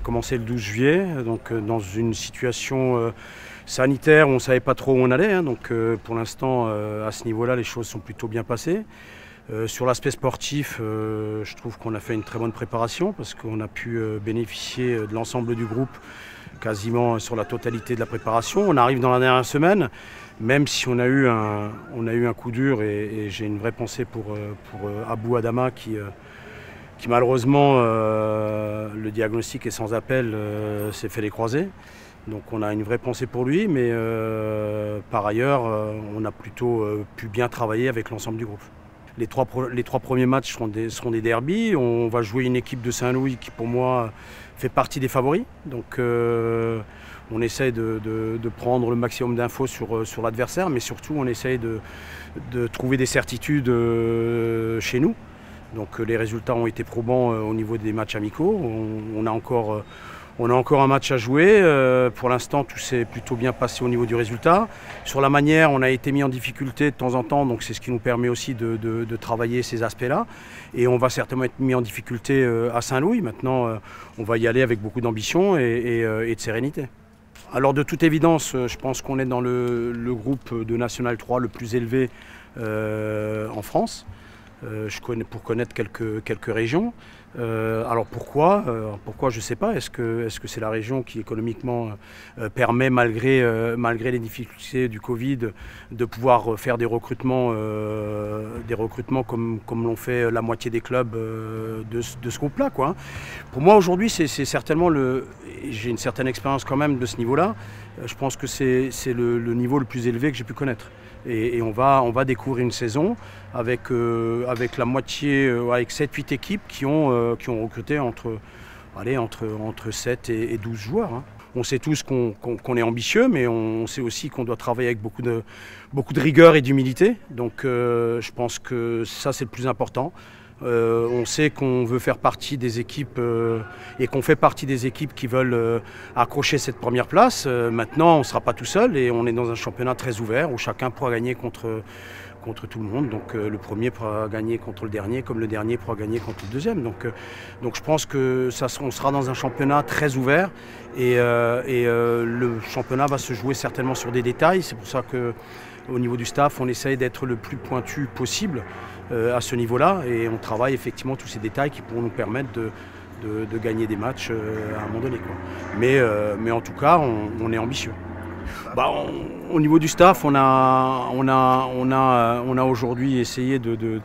commencé le 12 juillet, donc dans une situation sanitaire où on ne savait pas trop où on allait. Hein, donc pour l'instant, à ce niveau-là, les choses sont plutôt bien passées. Sur l'aspect sportif, je trouve qu'on a fait une très bonne préparation parce qu'on a pu bénéficier de l'ensemble du groupe quasiment sur la totalité de la préparation. On arrive dans la dernière semaine, même si on a eu un coup dur et j'ai une vraie pensée pour Abou Adama qui malheureusement, le diagnostic est sans appel, s'est fait les croisés. Donc on a une vraie pensée pour lui, mais par ailleurs, on a plutôt pu bien travailler avec l'ensemble du groupe. Les trois premiers matchs seront des derbys. On va jouer une équipe de Saint-Louis qui, pour moi, fait partie des favoris. Donc on essaye de prendre le maximum d'infos sur l'adversaire, mais surtout on essaye de trouver des certitudes chez nous. Donc les résultats ont été probants au niveau des matchs amicaux. On a encore un match à jouer. Pour l'instant, tout s'est plutôt bien passé au niveau du résultat. Sur la manière, on a été mis en difficulté de temps en temps, donc c'est ce qui nous permet aussi de travailler ces aspects-là. Et on va certainement être mis en difficulté à Saint-Louis. Maintenant, on va y aller avec beaucoup d'ambition et de sérénité. Alors de toute évidence, je pense qu'on est dans le groupe de National 3 le plus élevé en France. Pour connaître quelques régions. Alors pourquoi je ne sais pas. Est-ce que c'est la région qui économiquement permet, malgré les difficultés du Covid, de pouvoir faire des recrutements comme l'ont fait la moitié des clubs de ce groupe-là, quoi. Pour moi aujourd'hui, c'est certainement j'ai une certaine expérience quand même de ce niveau-là. Je pense que c'est le niveau le plus élevé que j'ai pu connaître. Et on va découvrir une saison avec la moitié, avec 7-8 équipes qui ont recruté entre 7 et 12 joueurs. Hein. On sait tous qu'on est ambitieux, mais on sait aussi qu'on doit travailler avec beaucoup de rigueur et d'humilité. Donc je pense que ça, c'est le plus important. On sait qu'on veut faire partie des équipes et qu'on fait partie des équipes qui veulent accrocher cette première place. Maintenant, on ne sera pas tout seul et on est dans un championnat très ouvert où chacun pourra gagner contre tout le monde. Donc le premier pourra gagner contre le dernier comme le dernier pourra gagner contre le deuxième. Donc je pense que on sera dans un championnat très ouvert et le championnat va se jouer certainement sur des détails. C'est pour ça qu'au niveau du staff, on essaye d'être le plus pointu possible à ce niveau-là et on travaille effectivement tous ces détails qui pourront nous permettre de gagner des matchs à un moment donné, quoi. Mais en tout cas, on est ambitieux. Au niveau du staff, on a aujourd'hui essayé de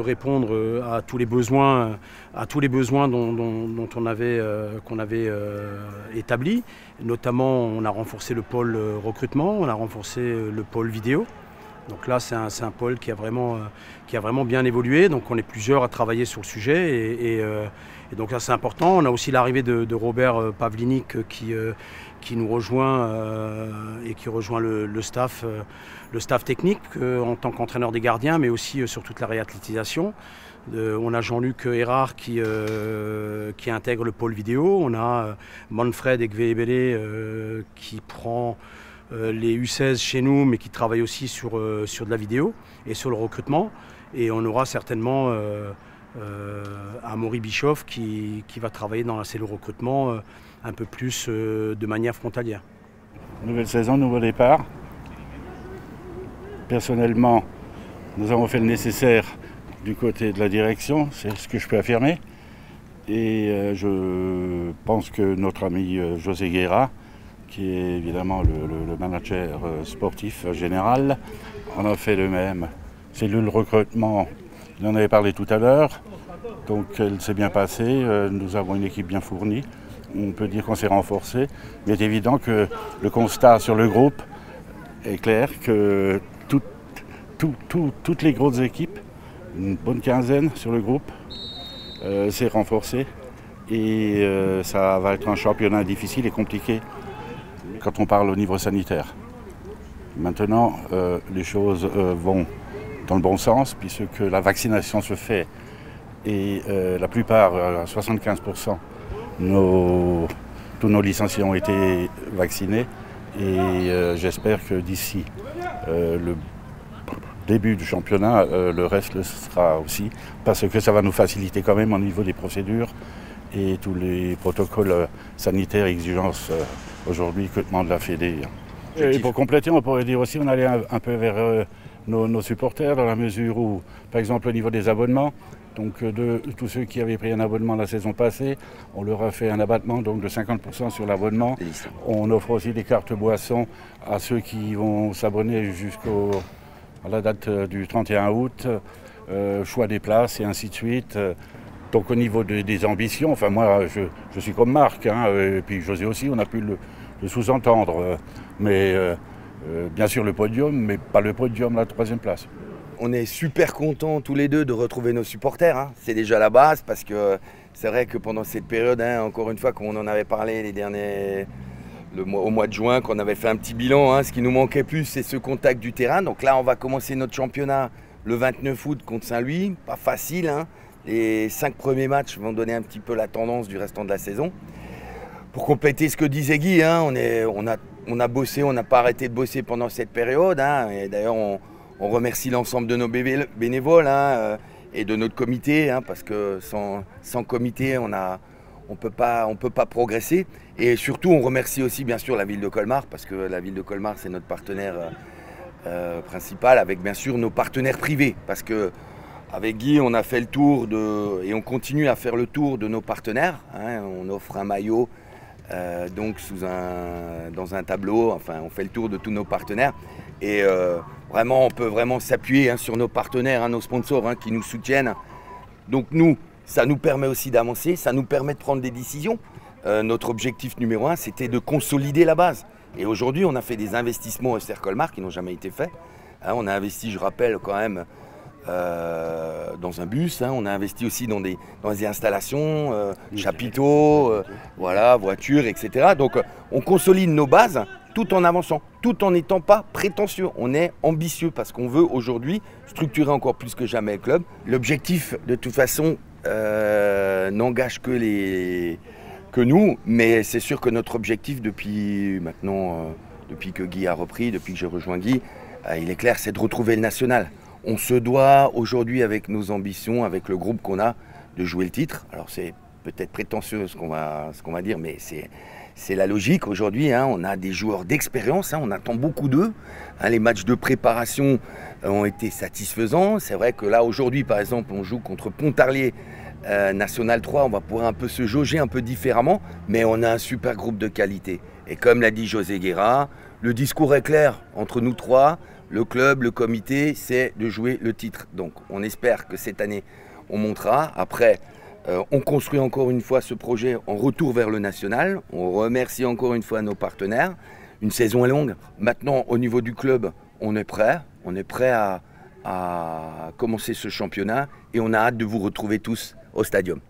répondre à tous les besoins, qu'on avait établis. Notamment, on a renforcé le pôle recrutement, on a renforcé le pôle vidéo. Donc là, c'est un pôle qui a vraiment bien évolué. Donc on est plusieurs à travailler sur le sujet et donc là, c'est important. On a aussi l'arrivée de Robert Pavlinic qui nous rejoint et qui rejoint le staff technique en tant qu'entraîneur des gardiens, mais aussi sur toute la réathlétisation. On a Jean-Luc Erard qui intègre le pôle vidéo. On a Manfred Egvebele qui prend les U16 chez nous, mais qui travaille aussi sur de la vidéo et sur le recrutement. Et on aura certainement Amaury Bischoff qui va travailler dans la cellule recrutement un peu plus de manière frontalière. Nouvelle saison, nouveau départ. Personnellement, nous avons fait le nécessaire du côté de la direction, c'est ce que je peux affirmer. Et je pense que notre ami José Guerra, qui est évidemment le manager sportif général, on a fait le même. Cellule recrutement, il en avait parlé tout à l'heure, donc elle s'est bien passée, nous avons une équipe bien fournie, on peut dire qu'on s'est renforcé. Il est évident que le constat sur le groupe est clair, que toutes les grosses équipes, une bonne quinzaine sur le groupe, s'est renforcée et ça va être un championnat difficile et compliqué quand on parle au niveau sanitaire. Maintenant, les choses vont dans le bon sens puisque la vaccination se fait et la plupart, 75%, tous nos licenciés ont été vaccinés et j'espère que d'ici le début du championnat, le reste le sera aussi parce que ça va nous faciliter quand même au niveau des procédures et tous les protocoles sanitaires, exigences aujourd'hui que demande la Fédé. Et pour compléter, on pourrait dire aussi on allait un peu vers nos supporters dans la mesure où, par exemple au niveau des abonnements, donc de tous ceux qui avaient pris un abonnement la saison passée, on leur a fait un abattement donc de 50% sur l'abonnement. On offre aussi des cartes boissons à ceux qui vont s'abonner jusqu'à la date du 31 août, choix des places et ainsi de suite. Donc au niveau des ambitions, enfin moi je suis comme Marc, hein, et puis José aussi, on a pu le sous-entendre. Mais bien sûr le podium, mais pas le podium, la 3e place. On est super contents tous les deux de retrouver nos supporters, hein. C'est déjà la base parce que c'est vrai que pendant cette période, hein, encore une fois, comme on en avait parlé au mois de juin, qu'on avait fait un petit bilan, hein, ce qui nous manquait plus, c'est ce contact du terrain. Donc là, on va commencer notre championnat le 29 août contre Saint-Louis. Pas facile, hein. Les 5 premiers matchs vont donner un petit peu la tendance du restant de la saison. Pour compléter ce que disait Guy, hein, on a bossé, on n'a pas arrêté de bosser pendant cette période. Hein, et d'ailleurs, on remercie l'ensemble de nos bénévoles, hein, et de notre comité, hein, parce que sans comité, on peut pas progresser. Et surtout, on remercie aussi bien sûr la ville de Colmar, parce que la ville de Colmar, c'est notre partenaire principal, avec bien sûr nos partenaires privés. Parce que avec Guy, on a fait le tour et on continue à faire le tour de nos partenaires. Hein, on offre un maillot donc dans un tableau. Enfin, on fait le tour de tous nos partenaires. Et vraiment, on peut vraiment s'appuyer, hein, sur nos partenaires, hein, nos sponsors, hein, qui nous soutiennent. Donc nous, ça nous permet aussi d'avancer, ça nous permet de prendre des décisions. Notre objectif numéro 1, c'était de consolider la base. Et aujourd'hui, on a fait des investissements au Stade Colmar qui n'ont jamais été faits. Hein, on a investi, je rappelle quand même, dans un bus, hein, on a investi aussi dans des installations, chapiteaux, voilà, voitures, etc. Donc on consolide nos bases tout en avançant, tout en n'étant pas prétentieux. On est ambitieux parce qu'on veut aujourd'hui structurer encore plus que jamais le club. L'objectif, de toute façon, n'engage que nous, mais c'est sûr que notre objectif depuis que Guy a repris, depuis que j'ai rejoint Guy, il est clair, c'est de retrouver le national. On se doit aujourd'hui, avec nos ambitions, avec le groupe qu'on a, de jouer le titre. Alors c'est peut-être prétentieux ce qu'on va dire, mais c'est la logique aujourd'hui, hein. On a des joueurs d'expérience, hein. On attend beaucoup d'eux. Hein. Les matchs de préparation ont été satisfaisants. C'est vrai que là aujourd'hui, par exemple, on joue contre Pontarlier National 3. On va pouvoir un peu se jauger un peu différemment, mais on a un super groupe de qualité. Et comme l'a dit José Guerra, le discours est clair entre nous trois. Le club, le comité, c'est de jouer le titre. Donc on espère que cette année, on montera. Après, on construit encore une fois ce projet en retour vers le national. On remercie encore une fois nos partenaires. Une saison est longue. Maintenant, au niveau du club, on est prêt. On est prêt à commencer ce championnat et on a hâte de vous retrouver tous au stadium.